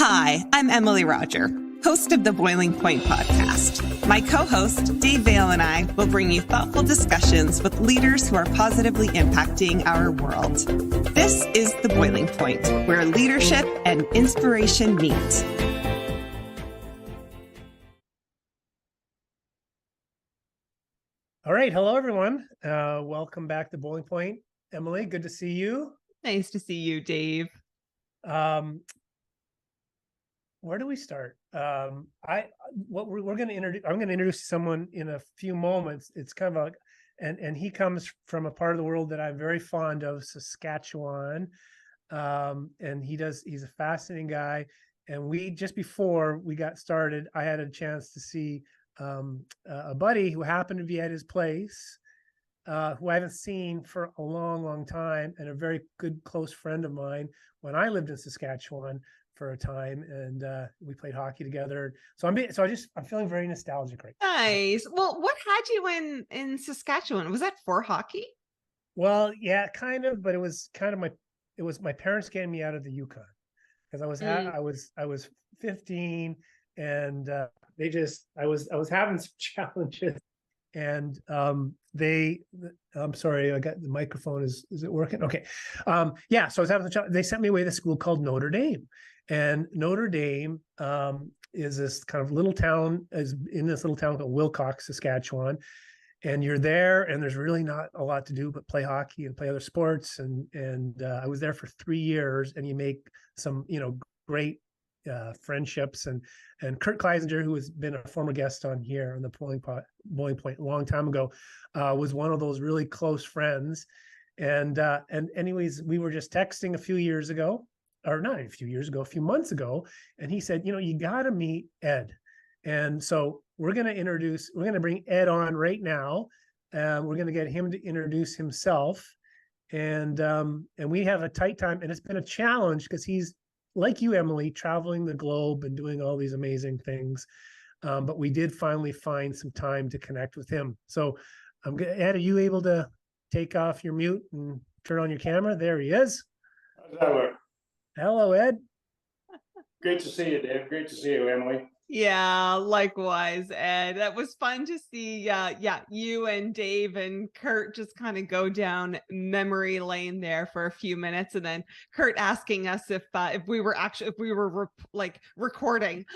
Hi, I'm Emily Roger, host of the Boiling Point podcast. My co-host, Dave Vale, and I will bring you thoughtful discussions with leaders who are positively impacting our world. This is The Boiling Point, where leadership and inspiration meet. All right. Hello, everyone. Welcome back to Boiling Point. Emily, good to see you. Nice to see you, Dave. Where do we start? We're going to introduce. I'm going to introduce someone in a few moments. It's kind of and he comes from a part of the world that I'm very fond of, Saskatchewan. And he's a fascinating guy. And just before we got started, I had a chance to see a buddy who happened to be at his place, who I haven't seen for a long, long time, and a very good close friend of mine when I lived in Saskatchewan for a time, and we played hockey together. So I'm feeling very nostalgic right now. Nice. Well, what had you in Saskatchewan? Was that for hockey? Well, yeah, kind of, but it was my parents getting me out of the Yukon because I was 15, and I was having some challenges, and I'm sorry, I got the microphone. Is it working? Okay. Yeah. So I was having the challenge. They sent me away to a school called Notre Dame, and Notre Dame is this kind of little town, in this little town called Wilcox, Saskatchewan. And you're there, and there's really not a lot to do but play hockey and play other sports. And I was there for 3 years, and you make some, great friendships. And Kurt Kleisinger, who has been a former guest on here on the Boiling Point a long time ago, was one of those really close friends. And anyways, we were just texting a few months ago, and he said, you got to meet Ed. And so we're going to bring Ed on right now. We're going to get him to introduce himself, and we have a tight time, and it's been a challenge because he's, like you, Emily, traveling the globe and doing all these amazing things. But we did finally find some time to connect with him. So Ed, are you able to take off your mute and turn on your camera? There he is. How's that look? Hello, Ed. Great to see you, Dave. Great to see you, Emily. Yeah, likewise, Ed. That was fun to see. You and Dave and Kurt just kind of go down memory lane there for a few minutes, and then Kurt asking us if we were recording.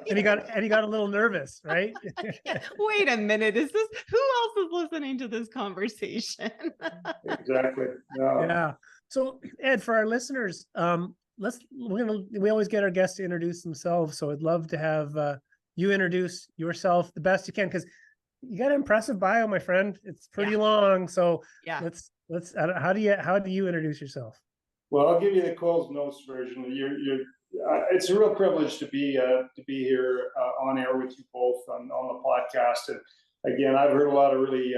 And he got a little nervous, right? Yeah. Wait a minute, who else is listening to this conversation? Exactly. Yeah. So Ed, for our listeners, we always get our guests to introduce themselves. So I'd love to have you introduce yourself the best you can, because you got an impressive bio, my friend. It's pretty long. So yeah, let's how do you introduce yourself? Well, I'll give you the Coles Notes version. It's a real privilege to be here on air with you both on the podcast. And again, I've heard a lot of really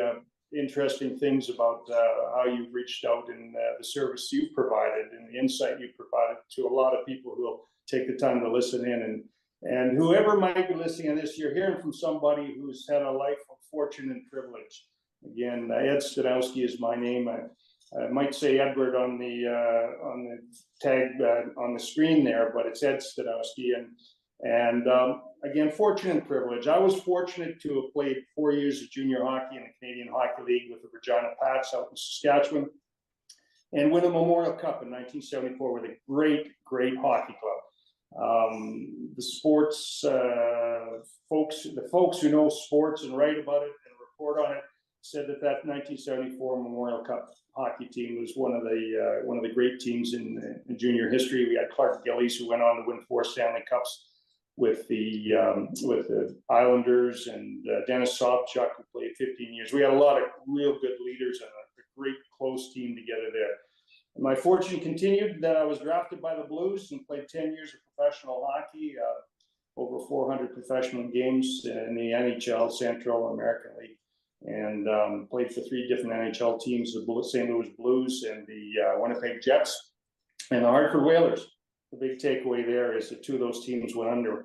interesting things about how you've reached out and the service you've provided and the insight you've provided to a lot of people who will take the time to listen in. And whoever might be listening to this, you're hearing from somebody who's had a life of fortune and privilege. Again, Ed Staniowski is my name. I might say Edward on the tag on the screen there, but it's Ed Staniowski. And again, fortune and privilege. I was fortunate to have played 4 years of junior hockey in the Canadian Hockey League with the Regina Pats out in Saskatchewan, and win a Memorial Cup in 1974 with a great, great hockey club. The sports the folks who know sports and write about it and report on it said that 1974 Memorial Cup hockey team was one of the great teams in junior history. We had Clark Gillies, who went on to win 4 Stanley Cups with the Islanders, and Dennis Sobchuk, who played 15 years. We had a lot of real good leaders and a great close team together there. And my fortune continued. Then I was drafted by the Blues and played 10 years of professional hockey, over 400 professional games in the NHL, Central American League, and played for 3 different NHL teams: the St. Louis Blues and the Winnipeg Jets and the Hartford Whalers. The big takeaway there is that 2 of those teams went under,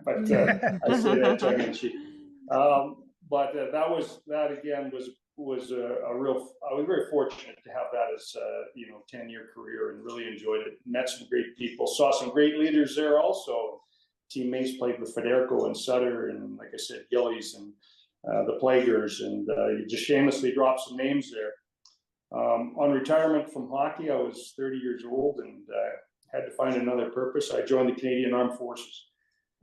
but I say that tongue in cheek. But that again was was a real, I was very fortunate to have that as a, 10-year career, and really enjoyed it. Met some great people, saw some great leaders there also. Teammates played with Federico and Sutter, and like I said, Gillies and the Plaguers, and you just shamelessly dropped some names there. On retirement from hockey, I was 30 years old and had to find another purpose. I joined the Canadian Armed Forces,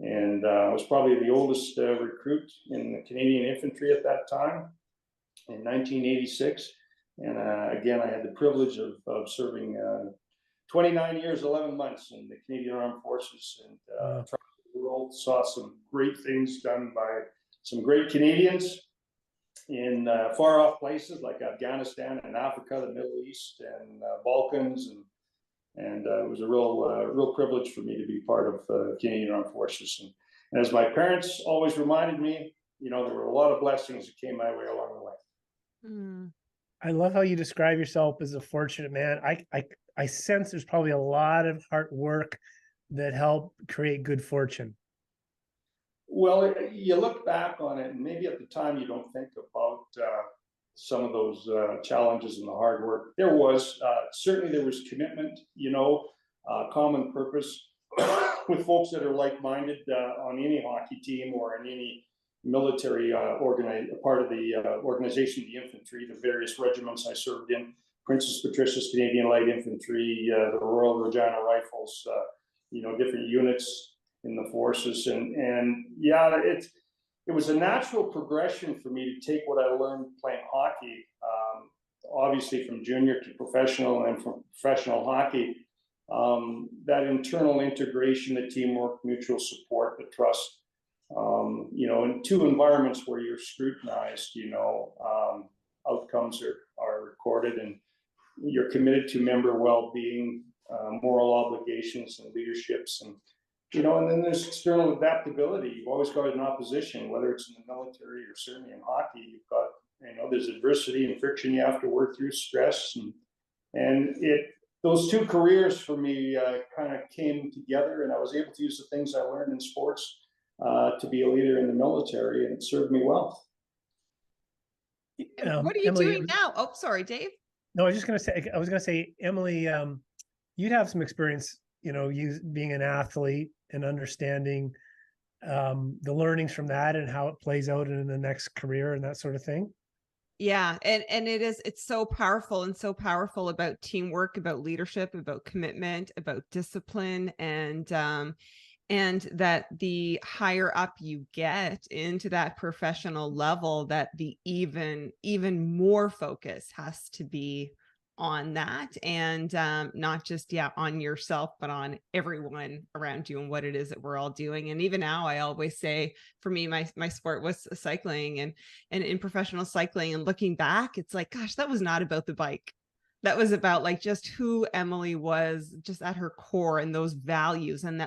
and I was probably the oldest recruit in the Canadian Infantry at that time in 1986. And again, I had the privilege of serving 29 years, 11 months in the Canadian Armed Forces, and traveled the world, saw some great things done by some great Canadians in far off places like Afghanistan and Africa, the Middle East and Balkans, and it was a real privilege for me to be part of Canadian Armed Forces. And as my parents always reminded me, there were a lot of blessings that came my way along the way. I love how you describe yourself as a fortunate man. I sense there's probably a lot of hard work that helped create good fortune. Well, you look back on it, and maybe at the time you don't think about some of those challenges and the hard work. There was certainly there was commitment, common purpose with folks that are like-minded on any hockey team or in any military part of the organization, the infantry, the various regiments I served in, Princess Patricia's Canadian Light Infantry, the Royal Regina Rifles, different units in the forces, and yeah, it was a natural progression for me to take what I learned playing hockey, obviously from junior to professional and from professional hockey, that internal integration, the teamwork, mutual support, the trust, in two environments where you're scrutinized, outcomes are recorded, and you're committed to member well-being, moral obligations and leaderships, and then there's external adaptability. You've always got an opposition, whether it's in the military or certainly in hockey. You've got, there's adversity and friction you have to work through, stress, and those two careers for me kind of came together, and I was able to use the things I learned in sports to be a leader in the military, and it served me well. What are you Emily, doing now? Oh, sorry, Dave. No, I was going to say, Emily, you'd have some experience, you being an athlete and understanding the learnings from that and how it plays out in the next career and that sort of thing. Yeah. And it's so powerful about teamwork, about leadership, about commitment, about discipline, and that the higher up you get into that professional level, that the even more focus has to be on that, and not just on yourself, but on everyone around you and what it is that we're all doing. And even now, I always say, for me, my sport was cycling, and in professional cycling, and looking back, it's like, gosh, that was not about the bike. That was about just who Emily was, just at her core, and those values, and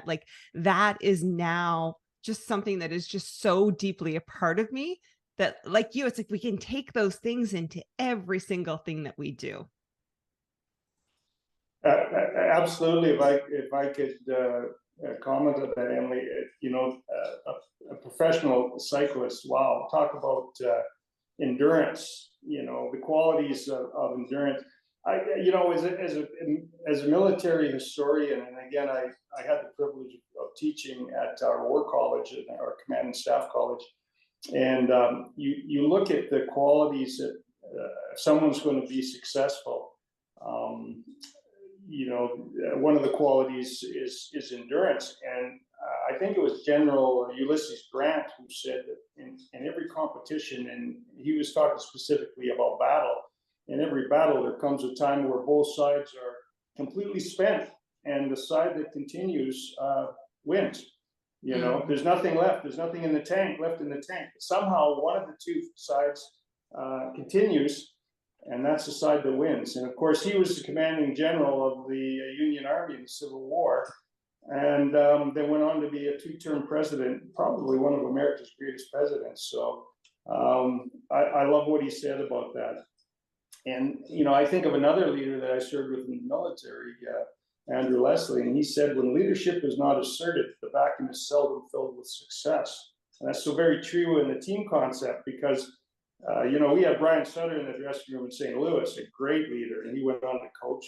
that is now just something that is just so deeply a part of me, that it's like we can take those things into every single thing that we do. Absolutely. If I could comment on that, Emily, a professional cyclist, wow, talk about endurance, the qualities of endurance. As a military historian, and again, I had the privilege of teaching at our war college, our command and staff college, and you look at the qualities that if someone's going to be successful, one of the qualities is endurance. And I think it was General Ulysses Grant who said that in every competition, and he was talking specifically about battle, in every battle there comes a time where both sides are completely spent, and the side that continues wins. There's nothing left. There's nothing in the tank left in the tank. Somehow one of the two sides continues, and that's the side that wins. And of course, he was the commanding general of the Union Army in the Civil War, and then went on to be a two-term president, probably one of America's greatest presidents. So I love what he said about that. And I think of another leader that I served with in the military, Andrew Leslie, and he said, when leadership is not asserted, the vacuum is seldom filled with success. And that's so very true in the team concept, because We had Brian Sutter in the dressing room in St. Louis, a great leader, and he went on to coach.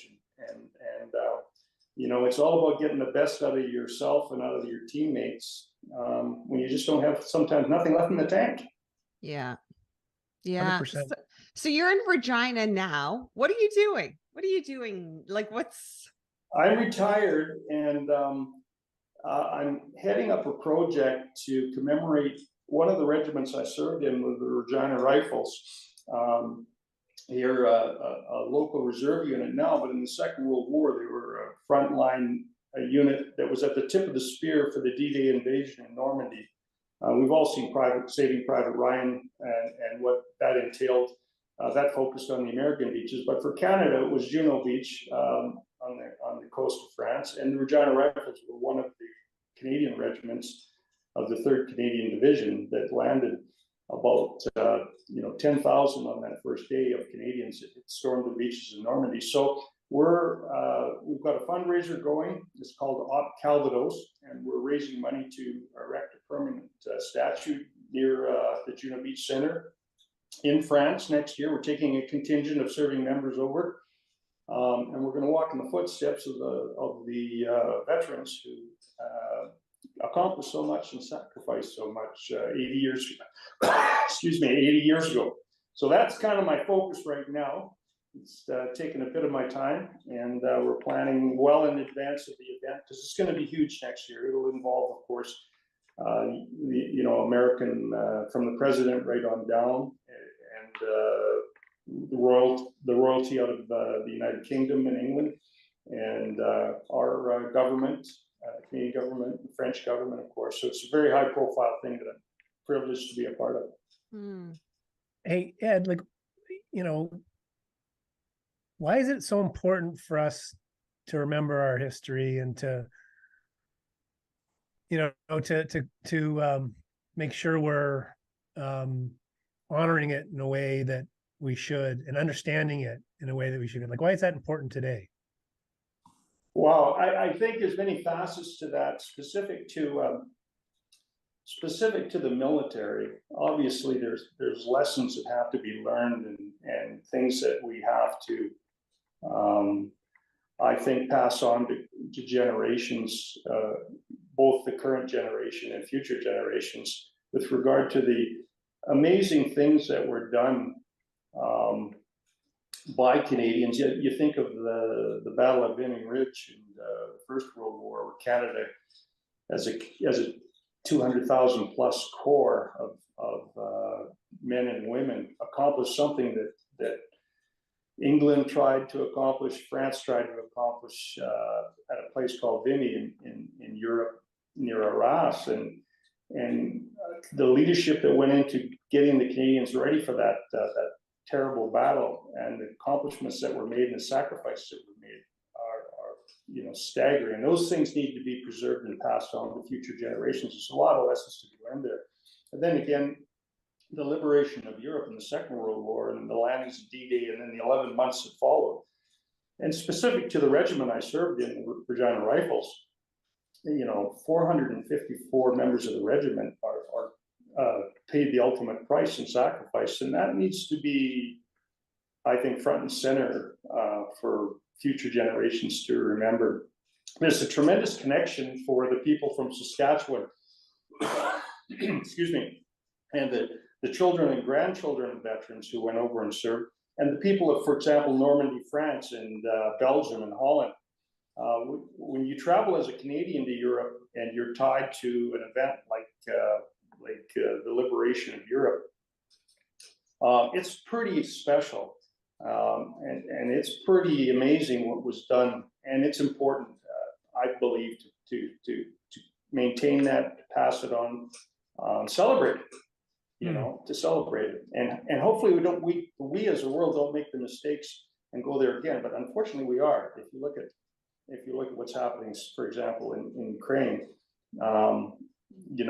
It's all about getting the best out of yourself and out of your teammates when you just don't have sometimes nothing left in the tank. Yeah. Yeah. 100%. So you're in Regina now. What are you doing? What are you doing? Like, I'm retired, and I'm heading up a project to commemorate one of the regiments I served in with the Regina Rifles. Here, a local reserve unit now, but in the Second World War, they were a frontline unit that was at the tip of the spear for the D-Day invasion in Normandy. We've all seen Saving Private Ryan and what that entailed. That focused on the American beaches, but for Canada, it was Juno Beach on the coast of France, and the Regina Rifles were one of the Canadian regiments of the 3rd Canadian Division that landed about 10,000 on that first day of Canadians that stormed the beaches in Normandy. So we've got a fundraiser going. It's called Op Calvados, and we're raising money to erect a permanent statue near the Juno Beach Center in France next year. We're taking a contingent of serving members over, and we're going to walk in the footsteps of the veterans who accomplished so much and sacrificed so much 80 years ago. So that's kind of my focus right now. It's taken a bit of my time, and we're planning well in advance of the event because it's going to be huge next year. It'll involve, of course, American from the president right on down, and the royalty out of the United Kingdom and England, and our government, Canadian government, the French government, of course. So it's a very high profile thing that I'm privileged to be a part of. Hey, Ed, why is it so important for us to remember our history and to make sure we're honoring it in a way that we should and understanding it in a way that we should? Like, why is that important today? Well, I think there's many facets to that, specific to the military. Obviously, there's lessons that have to be learned and things that we have to, I think, pass on to generations, both the current generation and future generations, with regard to the amazing things that were done by Canadians. You think of the Battle of Vimy Ridge in the First World War, where Canada, as a 200,000 plus corps of men and women, accomplished something that England tried to accomplish, France tried to accomplish at a place called Vimy in Europe near Arras, and the leadership that went into getting the Canadians ready for that terrible battle, and the accomplishments that were made and the sacrifices that were made are staggering. Those things need to be preserved and passed on to future generations. There's a lot of lessons to be learned there. And then again, the liberation of Europe in the Second World War, and the landings of D-Day, and then the 11 months that followed. And specific to the regiment I served in, the Regina Rifles, 454 members of the regiment are paid the ultimate price and sacrifice, and that needs to be, I think, front and center for future generations to remember. There's a tremendous connection for the people from Saskatchewan, excuse me, and the children and grandchildren of veterans who went over and served, and the people of, for example, Normandy, France, and Belgium and Holland. When you travel as a Canadian to Europe and you're tied to an event like the liberation of Europe, it's pretty special, and it's pretty amazing what was done, and it's important, I believe, to maintain that, to pass it on, celebrate it, to celebrate it, and hopefully we as a world don't make the mistakes and go there again. But unfortunately, we are. If you look at what's happening, for example, in Ukraine. We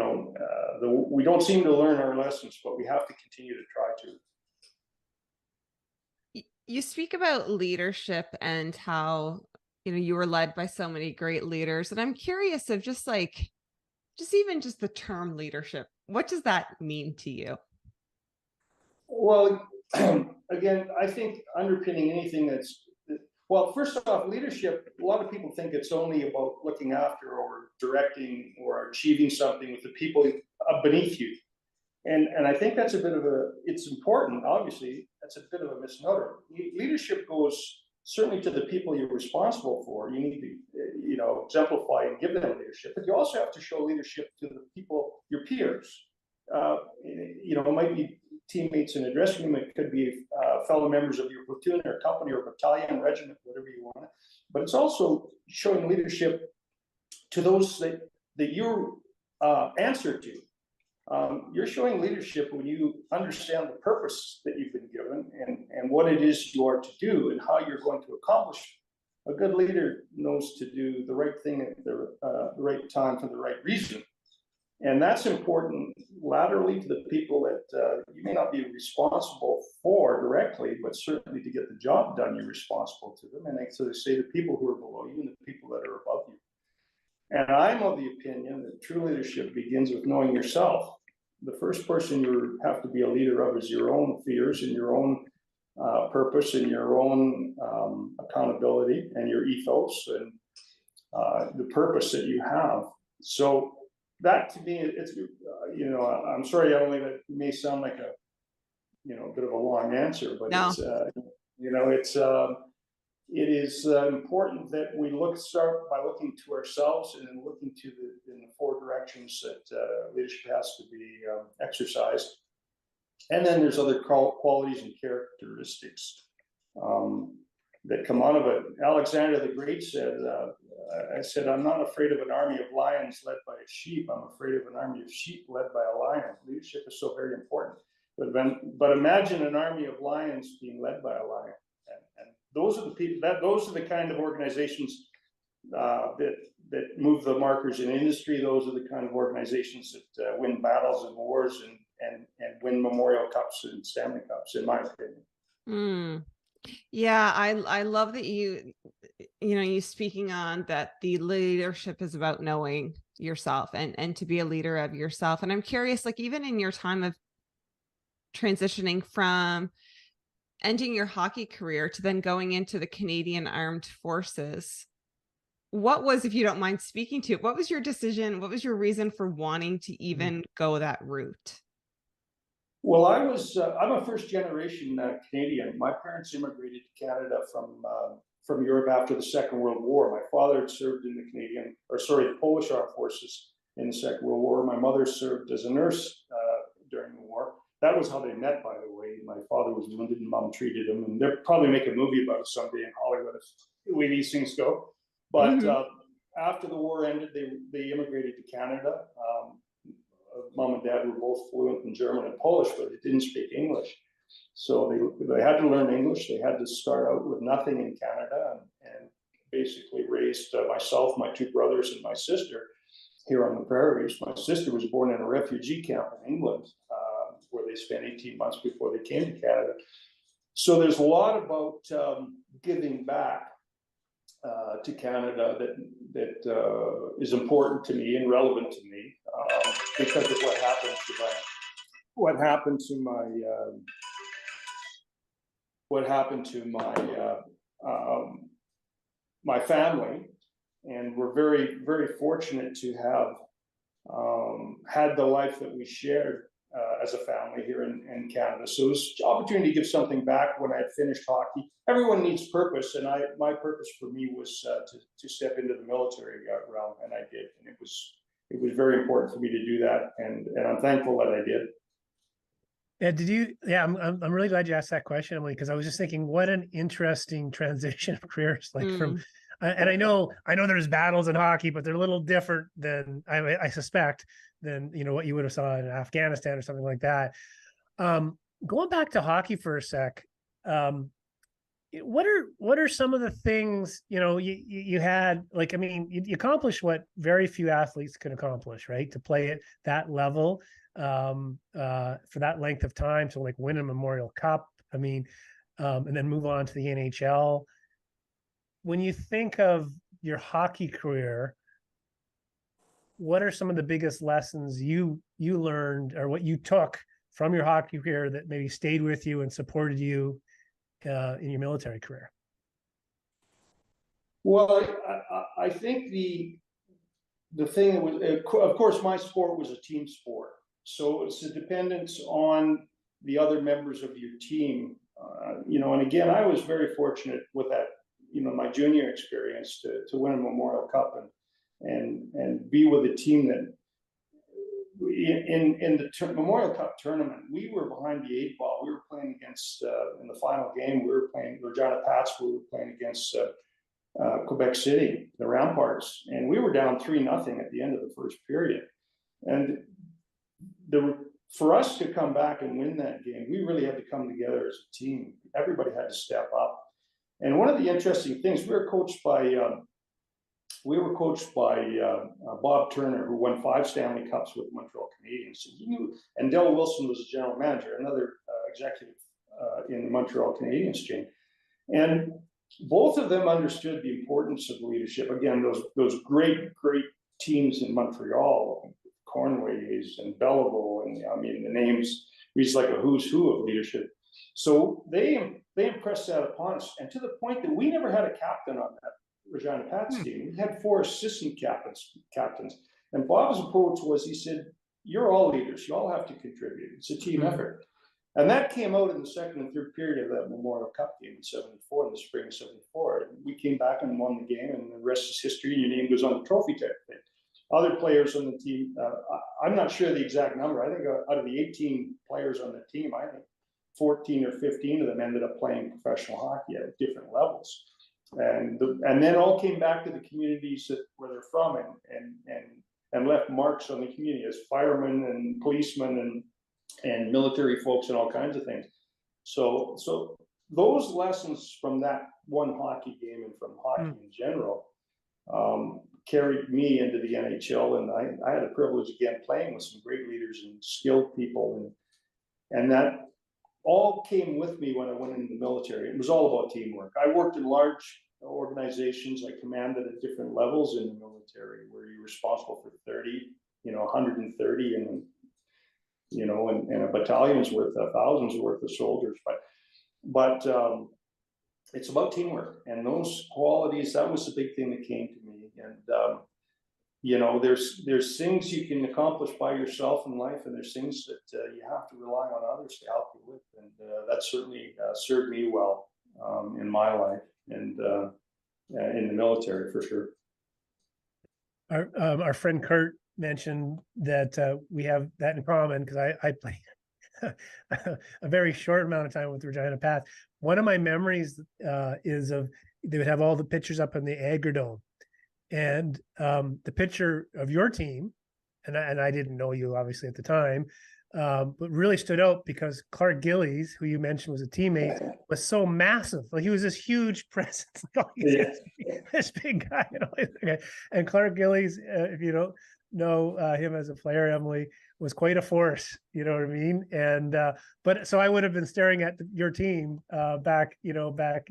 don't seem to learn our lessons, but we have to continue to try to. You speak about leadership and how, you were led by so many great leaders. And I'm curious of just even the term leadership, what does that mean to you? Well, again, I think underpinning anything well, first off, leadership, a lot of people think it's only about looking after or directing or achieving something with the people beneath you. And I think that's it's important, obviously, that's a bit of a misnomer. Leadership goes certainly to the people you're responsible for. You need to, exemplify and give them leadership, but you also have to show leadership to the people, your peers. It might be teammates in a dressing room, it could be fellow members of your platoon or company or battalion, regiment, whatever you want. But it's also showing leadership to those that you answer to. You're showing leadership when you understand the purpose that you've been given and what it is you are to do and how you're going to accomplish. A good leader knows to do the right thing at the right time for the right reason. And that's important laterally to the people that you may not be responsible for directly, but certainly to get the job done, you're responsible to them. And so they say the people who are below you and the people that are above you. And I'm of the opinion that true leadership begins with knowing yourself. The first person you have to be a leader of is your own fears and your own purpose and your own accountability and your ethos and the purpose that you have. So that to me, it's, I'm sorry, Emily, that may sound like a bit of a long answer, but no. It is important that we start by looking to ourselves and then looking in the four directions that leadership has to be exercised. And then there's other qualities and characteristics that come out of it. Alexander the Great said, I'm not afraid of an army of lions led by a sheep. I'm afraid of an army of sheep led by a lion. Leadership is so very important. But imagine an army of lions being led by a lion. And those are the people those are the kind of organizations that move the markers in industry. Those are the kind of organizations that win battles and wars and win Memorial Cups and Stanley Cups, in my opinion. Yeah, I love that you speaking on that the leadership is about knowing yourself and to be a leader of yourself. And I'm curious, like even in your time of transitioning from ending your hockey career to then going into the Canadian Armed Forces, what was, if you don't mind speaking to it, what was your decision? What was your reason for wanting to even go that route? Well, I'm a first generation Canadian. My parents immigrated to Canada from Europe after the Second World War. My father had served in the Polish Armed Forces in the Second World War. My mother served as a nurse during the war. That was how they met, by the way. My father was wounded and mom treated him. And they'll probably make a movie about it someday in Hollywood if the way these things go. But after the war ended, they immigrated to Canada. Mom and dad were both fluent in German and Polish, but they didn't speak English. So they had to learn English. They had to start out with nothing in Canada and basically raised myself, my two brothers, and my sister here on the prairies. My sister was born in a refugee camp in England, where they spent 18 months before they came to Canada. So there's a lot about giving back to Canada that is important to me and relevant to me because of what happened to my family. And we're very, very fortunate to have had the life that we shared as a family here in Canada. So it was an opportunity to give something back when I had finished hockey. Everyone needs purpose, and my purpose for me was to step into the military realm, and I did. And it was very important for me to do that, and I'm thankful that I did. Yeah, I'm really glad you asked that question, Emily, because I was just thinking, what an interesting transition of careers, from. And I know there's battles in hockey, but they're a little different than I suspect than what you would have saw in Afghanistan or something like that. Going back to hockey for a sec, what are some of the things you had, like, I mean, you accomplished what very few athletes can accomplish, right? To play at that level for that length of time, to like win a Memorial Cup, I mean, and then move on to the NHL. When you think of your hockey career, what are some of the biggest lessons you learned, or what you took from your hockey career that maybe stayed with you and supported you in your military career? Well, I think the thing was, of course, my sport was a team sport, so it's a dependence on the other members of your team. And again, I was very fortunate with that, my junior experience to win a Memorial Cup and be with a team that in the Memorial Cup tournament, we were behind the 8 ball. We were playing against, in the final game, we were playing Regina Pats, we were playing against Quebec City, the Ramparts, and we were down 3-0 at the end of the first period. And for us to come back and win that game, we really had to come together as a team. Everybody had to step up. And one of the interesting things, we were coached by Bob Turner, who won 5 Stanley Cups with Montreal Canadiens. And he knew, and Del Wilson was the general manager, another executive in the Montreal Canadiens chain. And both of them understood the importance of leadership. Again, those great teams in Montreal, Courseulles and Belleville, and the names reads like a who's who of leadership. So they impressed that upon us, and to the point that we never had a captain on that Regina Pats team. We had 4 assistant captains. And Bob's approach was, he said, "You're all leaders. You all have to contribute. It's a team effort." And that came out in the second and third period of that Memorial Cup game in '74, in the spring of '74. We came back and won the game, and the rest is history. Your name goes on the trophy type thing. Other players on the team, I'm not sure the exact number. I think out of the 18 players on the team, I think 14 or 15 of them ended up playing professional hockey at different levels. And then all came back to the communities where they're from and left marks on the community as firemen and policemen and military folks and all kinds of things. So those lessons from that one hockey game and from hockey in general carried me into the NHL, and I had the privilege again playing with some great leaders and skilled people, and that all came with me when I went into the military. It was all about teamwork. I worked in large organizations. I commanded at different levels in the military, where you're responsible for 30, 130, and a battalion's worth of thousands worth of soldiers. But it's about teamwork, and those qualities. That was the big thing that came to me. And there's things you can accomplish by yourself in life, and there's things that you have to rely on others to help you with. And that certainly served me well in my life and in the military for sure. Our friend Kurt mentioned that we have that in common, because I played a very short amount of time with Regina Pats. One of my memories is of, they would have all the pictures up in the Agrodome, and the picture of your team, and I didn't know you obviously at the time, but really stood out because Clark Gillies, who you mentioned was a teammate, was so massive. Like, he was this huge presence, this big guy, and Clark Gillies, if you don't know him as a player, Emily, was quite a force, you know what I mean? And but so I would have been staring at your team back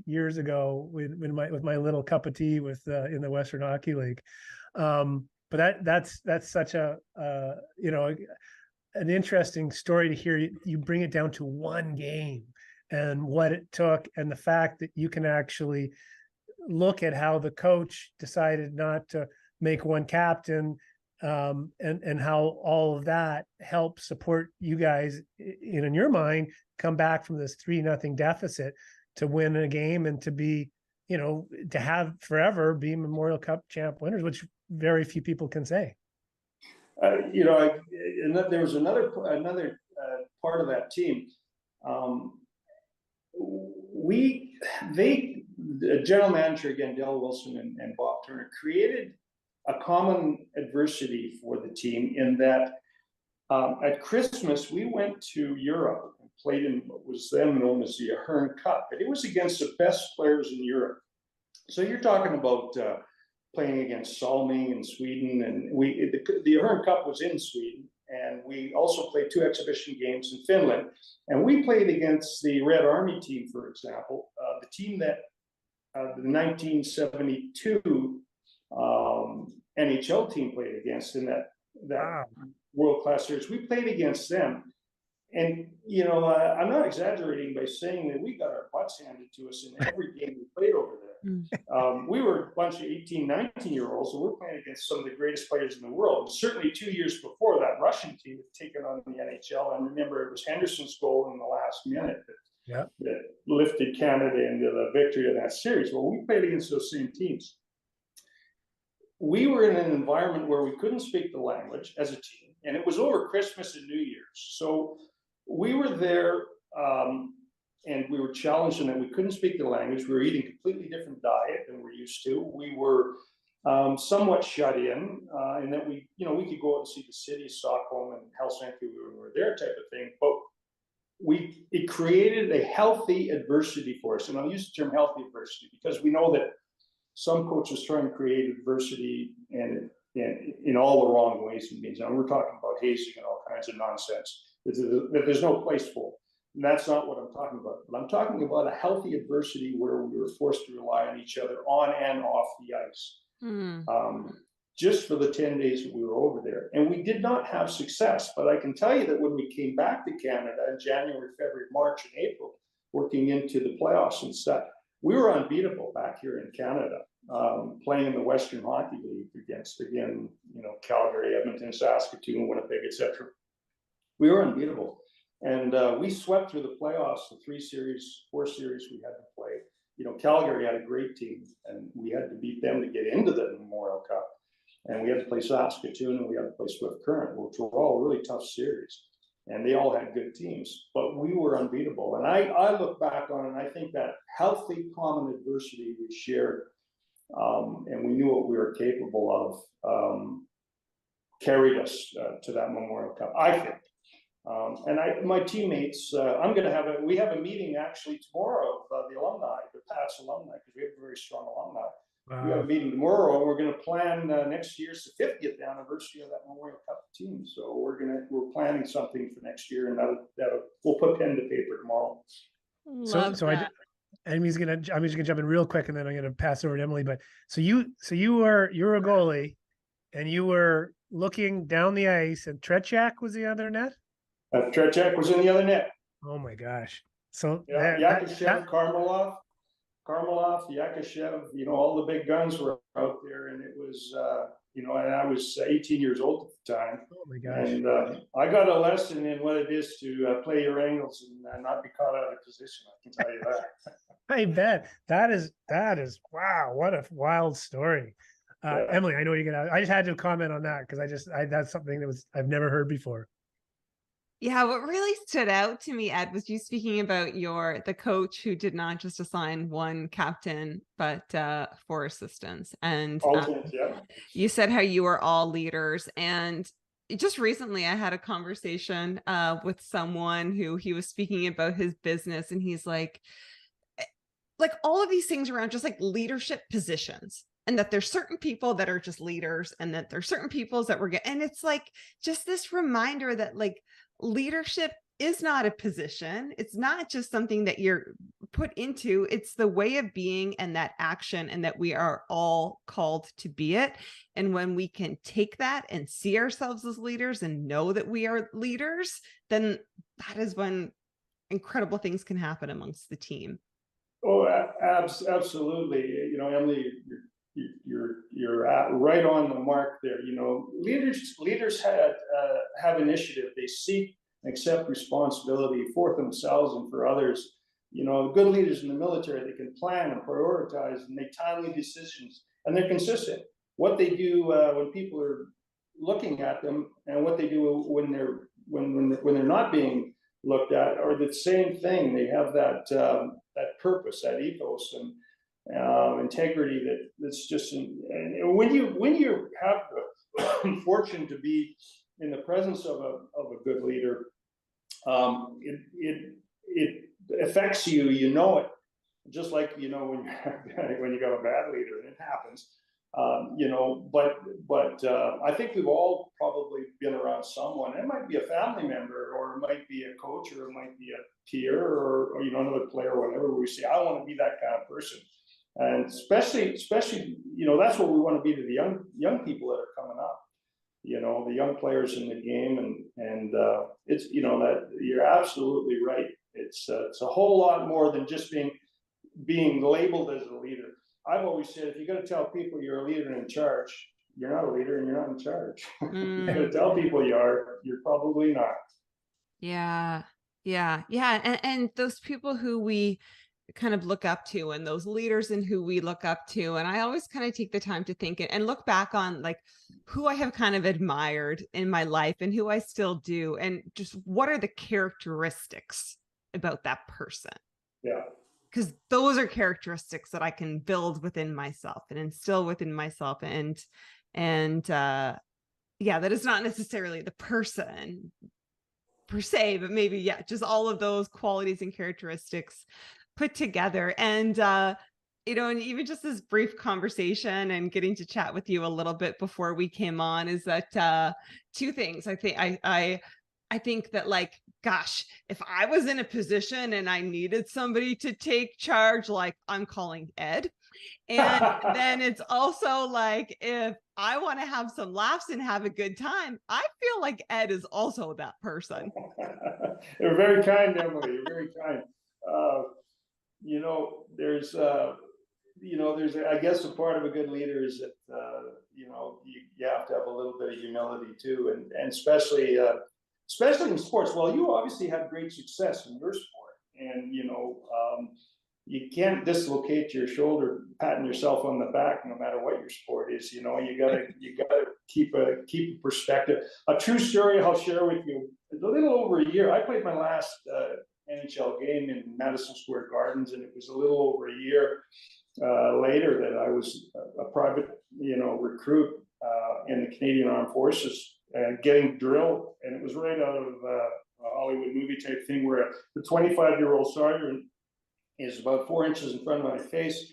years ago with my little cup of tea with in the Western Hockey League. But that's such a an interesting story to hear. You bring it down to one game and what it took, and the fact that you can actually look at how the coach decided not to make one captain, and how all of that helped support you guys in your mind come back from this 3-0 deficit to win a game and to be, to have forever be Memorial Cup champ winners, which very few people can say. There was another part of that team. The general manager, again, Del Wilson and Bob Turner, created a common adversity for the team in that at Christmas we went to Europe and played in what was then known as the Ahern Cup, and it was against the best players in Europe. So you're talking about playing against Salming in Sweden, and the Ahern Cup was in Sweden, and we also played 2 exhibition games in Finland, and we played against the Red Army team, for example, the team that the 1972 NHL team played against in that world-class series. We played against them, And, you know, I'm not exaggerating by saying that we got our butts handed to us in every game we played over there. We were a bunch of 18, 19-year-olds, and we're playing against some of the greatest players in the world. And certainly 2 years before, that Russian team had taken on the NHL. And remember, it was Henderson's goal in the last minute that lifted Canada into the victory of that series. Well, we played against those same teams. We were in an environment where we couldn't speak the language as a team, and it was over Christmas and New Year's. So we were there, and we were challenged in that we couldn't speak the language. We were eating a completely different diet than we're used to. We were somewhat shut in that we could go out and see the city, Stockholm and Helsinki when we were there, type of thing. But it created a healthy adversity for us, and I'll use the term healthy adversity because we know that some coaches try and create adversity and in all the wrong ways and means. And we're talking about hazing and all kinds of nonsense that there's no place for. And that's not what I'm talking about. But I'm talking about a healthy adversity where we were forced to rely on each other on and off the ice. Just for the 10 days that we were over there. And we did not have success. But I can tell you that when we came back to Canada in January, February, March, and April, working into the playoffs and stuff, we were unbeatable back here in Canada, playing in the Western Hockey League against, again, Calgary, Edmonton, Saskatoon, Winnipeg, etc. We were unbeatable. And we swept through the playoffs, the 4 series we had to play. Calgary had a great team, and we had to beat them to get into the Memorial Cup. And we had to play Saskatoon, and we had to play Swift Current, which were all really tough series. And they all had good teams, but we were unbeatable. And I look back on it, and I think that healthy common adversity we shared, and we knew what we were capable of, carried us to that Memorial Cup, I think. And my teammates, we have a meeting actually tomorrow of the alumni, the Pats alumni, because we have a very strong alumni. We have a meeting tomorrow, and we're going to plan next year's the 50th anniversary of that Memorial Cup team. So we're planning something for next year, and we'll put pen to paper tomorrow. I'm just gonna jump in real quick, and then I'm gonna pass over to Emily. But you're a goalie, and you were looking down the ice, and Tretiak was the other net. Tretiak was in the other net. Oh my gosh! So Yakashev, Karmelov, Yakashev, all the big guns were out there, and it was, and I was 18 years old at the time. Oh my gosh! And I got a lesson in what it is to play your angles and not be caught out of position. I can tell you that. I bet that is wow! What a wild story. Emily, I know you're gonna. I just had to comment on that because that's something that I've never heard before. Yeah, what really stood out to me, Ed, was you speaking about the coach who did not just assign one captain, but 4 assistants. And you said how you were all leaders. And just recently, I had a conversation with someone who he was speaking about his business, and he's like all of these things around just like leadership positions. And that there's certain people that are just leaders, and that there's certain people that and it's like just this reminder that leadership is not a position. It's not just something that you're put into. It's the way of being and that action, and that we are all called to be it. And when we can take that and see ourselves as leaders and know that we are leaders, then that is when incredible things can happen amongst the team. Oh, absolutely. Emily, you're right on the mark there. Leaders have initiative. They seek and accept responsibility for themselves and for others. Good leaders in the military, they can plan and prioritize and make timely decisions, and they're consistent. What they do when people are looking at them, and what they do when they're not being looked at, are the same thing. They have that purpose, that ethos, and integrity that's just and when you have the fortune to be in the presence of a good leader, it affects you. It just like when you got a bad leader, and it happens. But I think we've all probably been around someone. It might be a family member, or it might be a coach, or it might be a peer, or another player, or whatever, where we say, I want to be that kind of person. And especially, that's what we want to be to the young people that are coming up. the young players in the game, and it's, that you're absolutely right. It's a whole lot more than just being labeled as a leader. I've always said, if you're going to tell people you're a leader and in charge, you're not a leader and you're not in charge. You're going to tell people you're probably not. Yeah. And those people who we kind of look up to, and those leaders and who we look up to. And I always kind of take the time to think and look back on like who I have kind of admired in my life and who I still do. And just what are the characteristics about that person? Yeah. Because those are characteristics that I can build within myself and instill within myself. And that is not necessarily the person per se, but maybe, just all of those qualities and characteristics put together. And, and even just this brief conversation and getting to chat with you a little bit before we came on is that two things. I think that, like, gosh, if I was in a position and I needed somebody to take charge, like, I'm calling Ed. And then it's also like, if I want to have some laughs and have a good time, I feel like Ed is also that person. You're very kind, Emily. You're very kind. There's I guess a part of a good leader is that you have to have a little bit of humility too, and especially in sports. Well, you obviously had great success in your sport, and you can't dislocate your shoulder patting yourself on the back no matter what your sport is. You gotta keep a perspective. A true story I'll share with you. A little over a year, I played my last NHL game in Madison Square Gardens, and it was a little over a year later that I was a private recruit in the Canadian Armed Forces, getting drilled, and it was right out of a Hollywood movie type thing where the 25-year-old sergeant is about 4 inches in front of my face,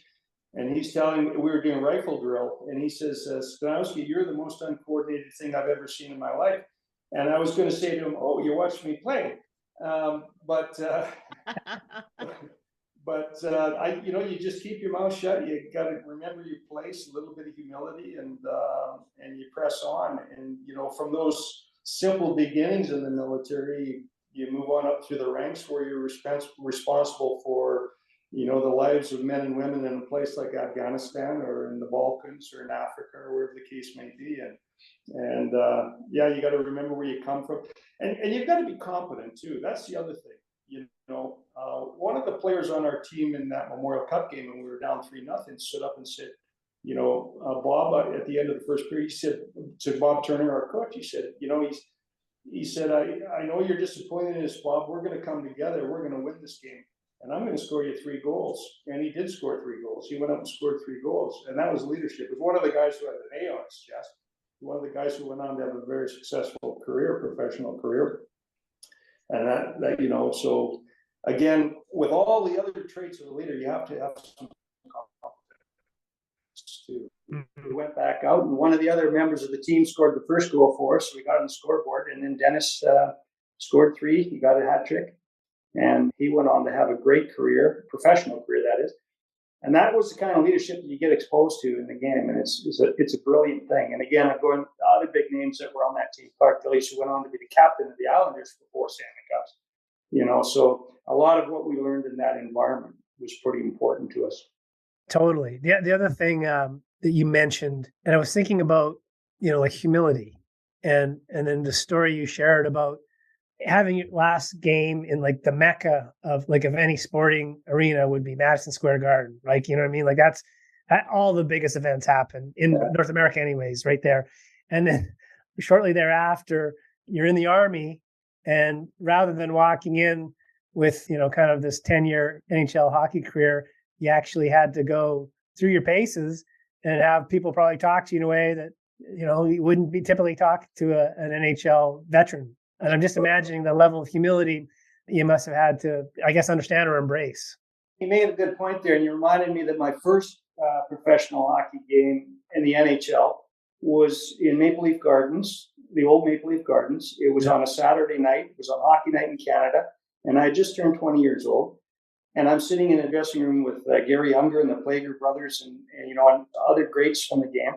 and he's telling me, we were doing rifle drill, and he says, Staniowski, you're the most uncoordinated thing I've ever seen in my life. And I was going to say to him, oh, you watched me play. But you just keep your mouth shut. You got to remember your place, a little bit of humility, and you press on. And, from those simple beginnings in the military, you move on up through the ranks where you're responsible for, the lives of men and women in a place like Afghanistan or in the Balkans or in Africa or wherever the case may be. And you got to remember where you come from, and you've got to be competent too. That's the other thing. One of the players on our team in that Memorial Cup game, when we were down 3-0, stood up and said, Bob, at the end of the first period, he said to Bob Turner, our coach, he said, he said, I know you're disappointed in us, Bob. We're going to come together. We're going to win this game, and I'm going to score you 3 goals. And he did score 3 goals. He went up and scored 3 goals, and that was leadership. It was one of the guys who had an A on his chest. One of the guys who went on to have a very successful professional career. And that so again, with all the other traits of a leader, you have to have some competence too. We went back out, and one of the other members of the team scored the first goal for us. So we got on the scoreboard, and then Dennis scored 3. He got a hat trick, and he went on to have a great career, professional career, that is. And that was the kind of leadership that you get exposed to in the game, and it's a brilliant thing. And again, I'm going other big names that were on that team. Clark Gillies, who went on to be the captain of the Islanders for 4 Stanley Cups. So a lot of what we learned in that environment was pretty important to us. Totally. The other thing that you mentioned, and I was thinking about, like humility, and then the story you shared about having your last game in like the mecca of any sporting arena would be Madison Square Garden. Like, you know what I mean? Like that's all the biggest events happen in North America anyways, right there. And then shortly thereafter, you're in the Army, and rather than walking in with, kind of this 10-year NHL hockey career, you actually had to go through your paces and have people probably talk to you in a way that, you wouldn't be typically talked to an NHL veteran. And I'm just imagining the level of humility you must have had to, I guess, understand or embrace. You made a good point there, and you reminded me that my first professional hockey game in the NHL was in Maple Leaf Gardens, the old Maple Leaf Gardens. It was on a Saturday night. It was on Hockey Night in Canada, and I had just turned 20 years old. And I'm sitting in a dressing room with Gary Unger and the Plager brothers and other greats from the game.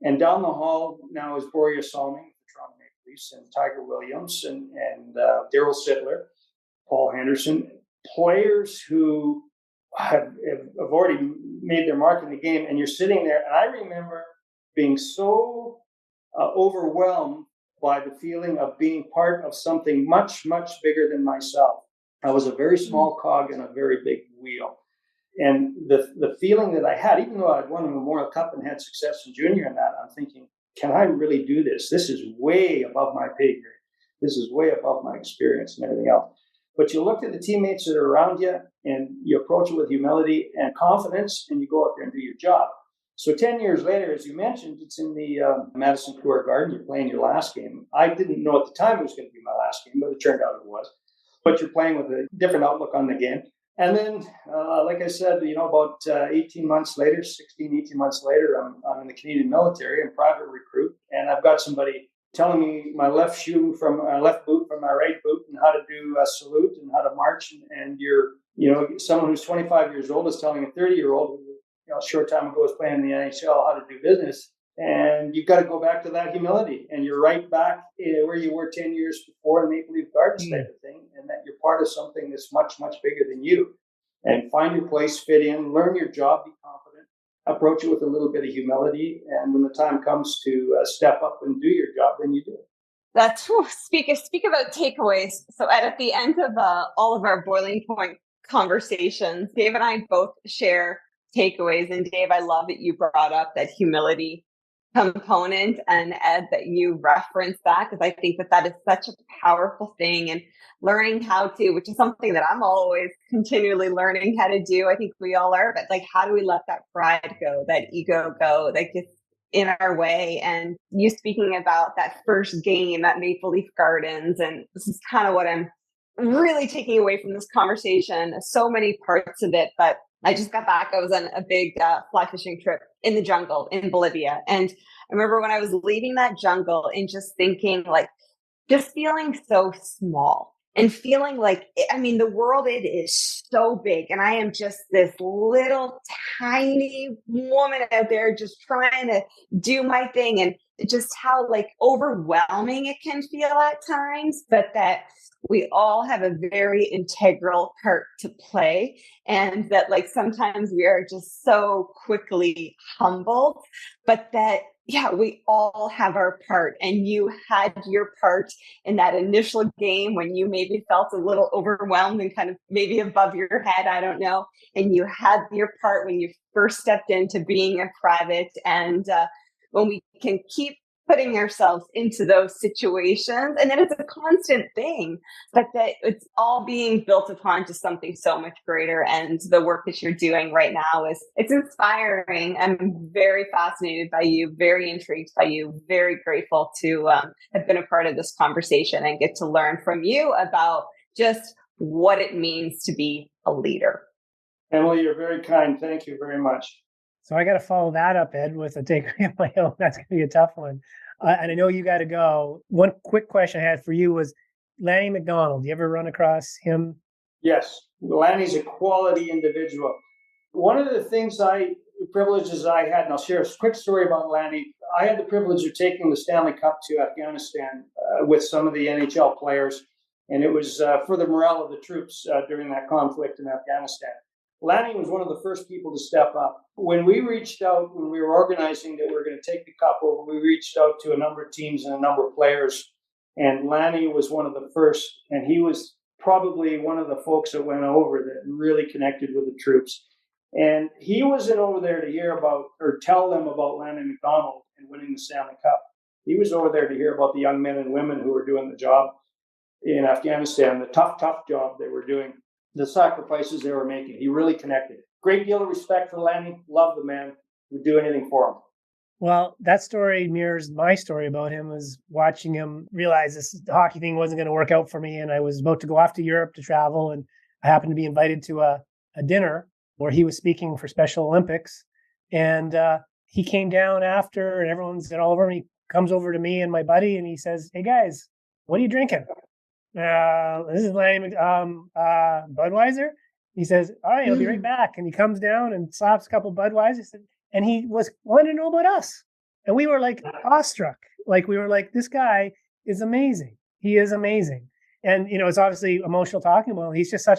And down the hall now is Boria Salming, the Toronto Maple Leafs, and Tiger Williams, and Daryl Sittler, Paul Henderson, players who have already made their mark in the game. And you're sitting there, and I remember being so overwhelmed by the feeling of being part of something much, much bigger than myself. I was a very small cog in a very big wheel. And the feeling that I had, even though I'd won a Memorial Cup and had success in junior and that, I'm thinking, can I really do this? This is way above my pay grade. This is way above my experience and everything else. But you look at the teammates that are around you and you approach it with humility and confidence, and you go out there and do your job. So 10 years later, as you mentioned, it's in the Madison Square Garden. You're playing your last game. I didn't know at the time it was going to be my last game, but it turned out it was. But you're playing with a different outlook on the game. And then, like I said, about 18 months later, 18 months later, I'm in the Canadian military, I'm private recruit, and I've got somebody telling me my left boot from my right boot, and how to do a salute and how to march. And someone who's 25 years old is telling a 30-year-old who, a short time ago was playing in the NHL, how to do business. And you've got to go back to that humility, and you're right back where you were 10 years before in Maple Leaf Gardens type of thing, and that you're part of something that's much, much bigger than you. And find your place, fit in, learn your job, be confident, approach it with a little bit of humility, and when the time comes to step up and do your job, then you do it. That's speak about takeaways. So at the end of all of our boiling point conversations, Dave and I both share takeaways. And Dave, I love that you brought up that humility component, and Ed, that you referenced that, because I think that is such a powerful thing, and learning how to, which is something that I'm always continually learning how to do. I think we all are, but like, how do we let that pride go, that ego go, that gets in our way? And you speaking about that first game at Maple Leaf Gardens, and this is kind of what I'm really taking away from this conversation. So many parts of it, but I just got back. I was on a big fly fishing trip in the jungle in Bolivia. And I remember when I was leaving that jungle and just thinking, like, just feeling so small and feeling like, the world, it is so big. And I am just this little tiny woman out there just trying to do my thing. And just how like overwhelming it can feel at times, but that we all have a very integral part to play, and that like sometimes we are just so quickly humbled, but that, yeah, we all have our part, and you had your part in that initial game when you maybe felt a little overwhelmed and kind of maybe above your head, I don't know. And you had your part when you first stepped into being a private. And when we can keep putting ourselves into those situations, and then it's a constant thing, but that it's all being built upon to something so much greater. And the work that you're doing right now it's inspiring. I'm very fascinated by you, very intrigued by you, very grateful to have been a part of this conversation and get to learn from you about just what it means to be a leader. Emily, you're very kind. Thank you very much. So I got to follow that up, Ed, with a takeaway of my own. That's going to be a tough one. And I know you got to go. One quick question I had for you was Lanny McDonald. You ever run across him? Yes. Lanny's a quality individual. One of the privileges I had, and I'll share a quick story about Lanny. I had the privilege of taking the Stanley Cup to Afghanistan with some of the NHL players, and it was for the morale of the troops during that conflict in Afghanistan. Lanny was one of the first people to step up. When we reached out, when we were organizing that we were going to take the cup over, we reached out to a number of teams and a number of players, and Lanny was one of the first, and he was probably one of the folks that went over that really connected with the troops. And he wasn't over there to hear about or tell them about Lanny McDonald and winning the Stanley Cup. He was over there to hear about the young men and women who were doing the job in Afghanistan, the tough job they were doing, the sacrifices they were making. He really connected. Great deal of respect for Lanny. Love the man. Would do anything for him. Well, that story mirrors my story about him, was watching him realize this hockey thing wasn't going to work out for me. And I was about to go off to Europe to travel. And I happened to be invited to a dinner where he was speaking for Special Olympics. And he came down after, and everyone's all over me. He comes over to me and my buddy, and he says, "Hey guys, what are you drinking?" This is Lanny Budweiser. He says, "All right, I'll be right back." And he comes down and slaps a couple Budweisers, and he was wanting to know about us. And we were like awestruck. Like we were like, this guy is amazing. He is amazing. And, it's obviously emotional talking about him. He's just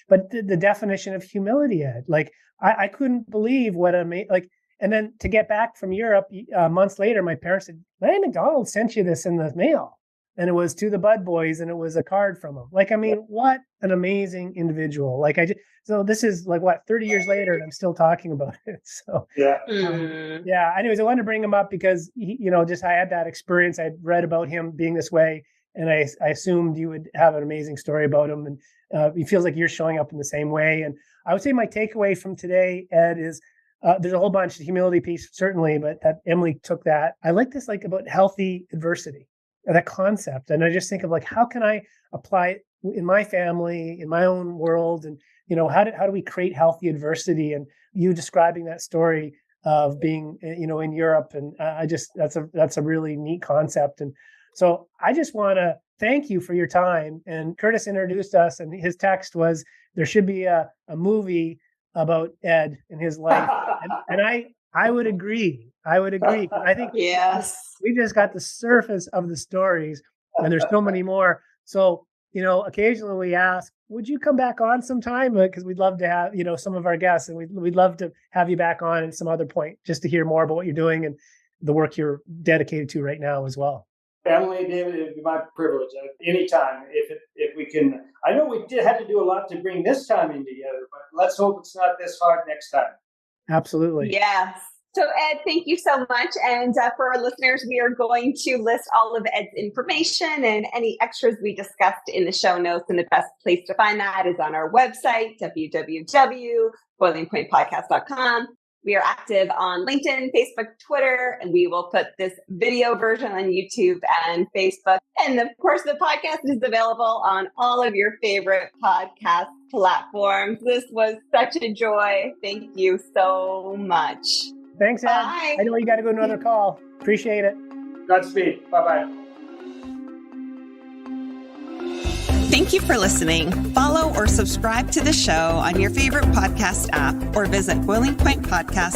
but the definition of humility, Ed, like I couldn't believe what and then to get back from Europe months later, my parents said, Larry McDonald sent you this in the mail. And it was to the Bud Boys, and it was a card from him. Like, I mean, what an amazing individual. Like, so this is like 30 years later, and I'm still talking about it. So, Yeah. Yeah. Anyways, I wanted to bring him up because, I had that experience. I'd read about him being this way, and I assumed you would have an amazing story about him. And it feels like you're showing up in the same way. And I would say my takeaway from today, Ed, is there's a whole bunch of humility piece, certainly, but that Emily took that. I like this, like about healthy adversity. That concept. And I just think of like, how can I apply it in my family, in my own world? And, how do we create healthy adversity? And you describing that story of being, in Europe. And that's a really neat concept. And so I just want to thank you for your time. And Curtis introduced us, and his text was, there should be a movie about Ed and his life. and I would agree. I think yes, we just got the surface of the stories, and there's so many more. So, occasionally we ask, would you come back on sometime? Because we'd love to have, some of our guests, and we'd love to have you back on at some other point just to hear more about what you're doing and the work you're dedicated to right now as well. Emily, David, it'd be my privilege anytime if we can. I know we had to do a lot to bring this time in together, but let's hope it's not this hard next time. Absolutely. Yes. So Ed, thank you so much. And for our listeners, we are going to list all of Ed's information and any extras we discussed in the show notes. And the best place to find that is on our website, www.boilingpointpodcast.com. We are active on LinkedIn, Facebook, Twitter, and we will put this video version on YouTube and Facebook. And of course, the podcast is available on all of your favorite podcast platforms. This was such a joy. Thank you so much. Thanks, Ed. Bye. I know you got to go to another call. Appreciate it. Godspeed. Bye-bye. Thank you for listening. Follow or subscribe to the show on your favorite podcast app or visit boilingpointpodcast.com